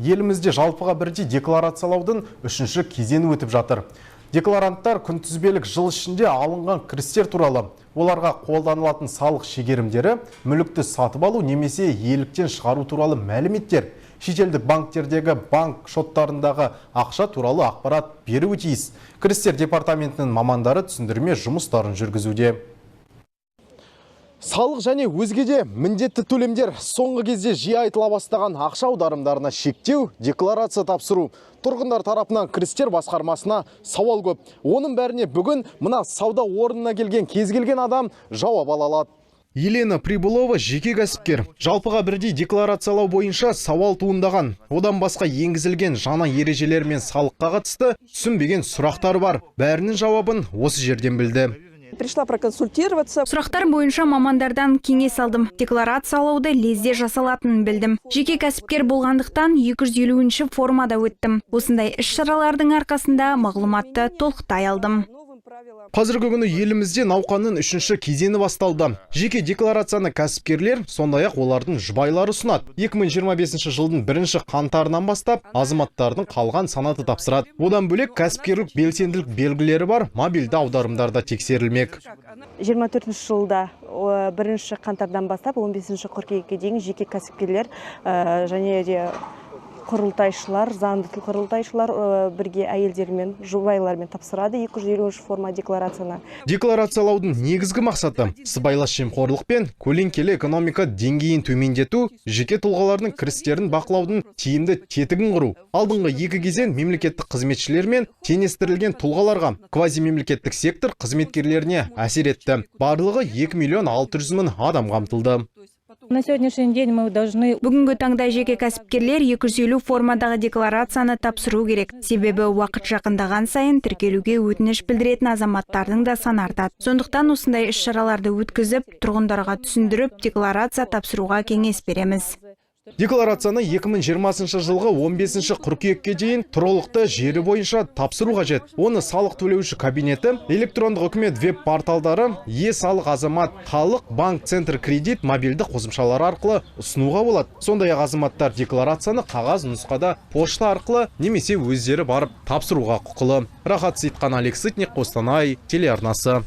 елімізде жалпыға бірдей декларациялаудың 3-ші кезеңі өтіп жатыр. Декларанттар күнтізбелік жыл ішінде алынған кірістер туралы, оларға қолданылатын салық шегерімдері, мүлікті сатып алу немесе иеліктен шығару туралы мәліметтер, шетелдік банктердегі банк шоттарындағы ақша туралы ақпарат беруі тиіс. Кірістер департаментінің мамандары түсіндірме жұмыстарын жүргізуде. Салық және өзгеде міндетті төлемдер соңғы кезде жиі айтыла бастаған ақша аударымдарына шектеу, декларация тапсыру. Тұрғындар тарапынан кірістер басқармасына сауал көп. Оның бәріне бүгін мына сауда орнына келген кез келген адам жауап ала алады. Елена Прибулова жеке кәсіпкер. Жалпыға бірдей декларациялау бойынша сауал туындаған. Одан басқа енгізілген жаңа ережелер мен салыққа қатысты түсінбеген сұрақтар бар. Бәрінің жауабын осы жерден білді. Пришла проконсультироваться. Сұрақтар бойынша мамандардан кеңес алдым. Декларациялауды лезде жасалатынын білдім. Жеке кәсіпкер болғандықтан 250-ші формада өттім. Осындай іс-шаралардың арқасында мағлұматты толықтай алдым. Қазіргі күні елімізде науқанның 3-ші кезеңі басталды. Жеке декларацияны кәсіпкерлер, сондай-ақ олардың жұбайлары ұсынады. 2025 жылдың 1-ші қаңтарынан бастап азаматтардың қалған санаты тапсырады. Одан бөлек кәсіпкерлік белсенділік белгілері бар мобильді аударымдарда тексерілмек. 24 жылда 1-ші қаңтардан бастап 15-ші қыркүйекке дейін жеке кәсіпкерлер және де құрылтайшылар, заңды құрылтайшылар бірге әйелдермен, жұбайлармен тапсырады 250 форма декларацияны. Декларациялаудың негізгі мақсаты сыбайлас жемқорлық пен көлеңкелі экономика деңгейін төмендету, жеке тұлғалардың кірістерін бақылаудың тиімді тетігін құру. Алдыңғы 2 кезең мемлекеттік қызметшілер мен теңестірілген тұлғаларға, квазимемлекеттік сектор қызметкерлеріне әсер етті. Барлығы 2,600,000 адам қамтылды. На сегодняшний день мы должны... Бүгінгі таңда жеке кәсіпкерлер 250 формадағы декларацияны тапсыру керек. Себебі уақыт жақындаған сайын тіркелуге өтініш білдіретін азаматтардың да саны артады. Сондықтан осындай іс-шараларды өткізіп, тұрғындарға түсіндіріп, декларация тапсыруға кеңес береміз. Декларацияны 2020 жылғы 15-ші қыркүйекке дейін тұрғылықты жері бойынша тапсыру қажет. Оны салық төлеуші кабинеті, электрондық үкімет веб-порталдары, е-салық азамат, халық, банк, центр кредит, мобильді қосымшалары арқылы ұсынуға болады. Сондай-ақ азаматтар декларацияны қағаз нұсқада пошта арқылы немесе өздері барып тапсыруға құқылы. Рахат Сейтхан, Алексей Қостанай телеарнасы.